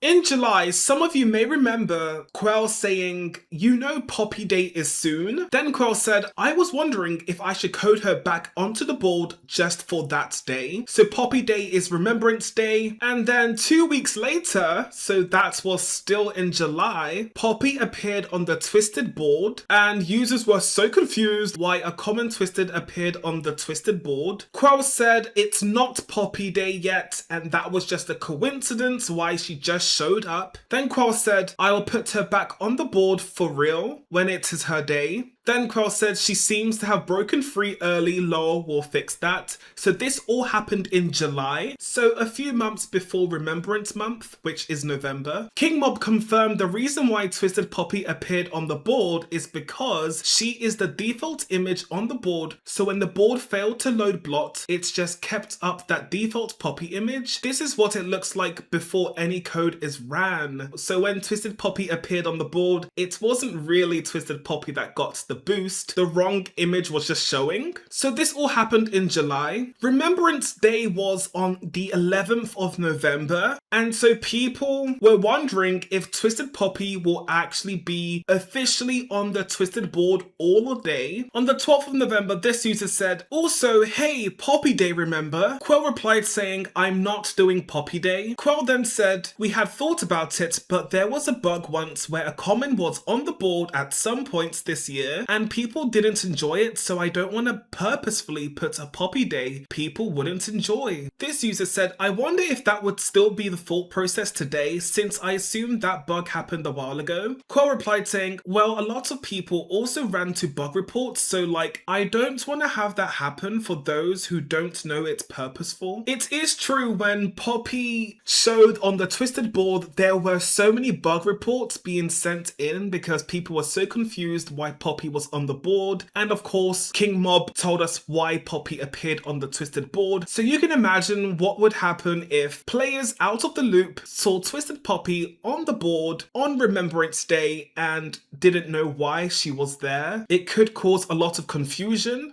In July, some of you may remember Quell saying, "You know Poppy Day is soon." Then Quell said, "I was wondering if I should code her back onto the board just for that day." So Poppy Day is Remembrance Day. And then 2 weeks later, so that was still in July, Poppy appeared on the Twisted board and users were so confused why a common Twisted appeared on the Twisted board. Quell said it's not Poppy Day yet and that was just a coincidence why she just showed up. Then Quell said, "I will put her back on the board for real when it is her day." Then Quell said she seems to have broken free early, lol, we'll fix that. So this all happened in July, so a few months before Remembrance Month, which is November. King Mob confirmed the reason why Twisted Poppy appeared on the board is because she is the default image on the board, so when the board failed to load Blot, it's just kept up that default Poppy image. This is what it looks like before any code is ran. So when Twisted Poppy appeared on the board, it wasn't really Twisted Poppy that got the boost, the wrong image was just showing. So this all happened in July. Remembrance Day was on the 11th of November, and so people were wondering if Twisted Poppy will actually be officially on the Twisted board all day. On the 12th of November, this user said, "Also, hey, Poppy Day, remember?" Quell replied saying, "I'm not doing Poppy Day." Quell then said, "We had thought about it, but there was a bug once where a common was on the board at some points this year, and people didn't enjoy it, so I don't want to purposefully put a Poppy Day people wouldn't enjoy." This user said, "I wonder if that would still be the thought process today, since I assume that bug happened a while ago." Quell replied saying, "Well, a lot of people also ran to bug reports, so like, I don't want to have that happen for those who don't know it's purposeful." It is true, when Poppy showed on the Twisted board, there were so many bug reports being sent in because people were so confused why Poppy was on the board, and of course King Mob told us why Poppy appeared on the Twisted board. So you can imagine what would happen if players out of the loop saw Twisted Poppy on the board on Remembrance Day and didn't know why she was there. It could cause a lot of confusion.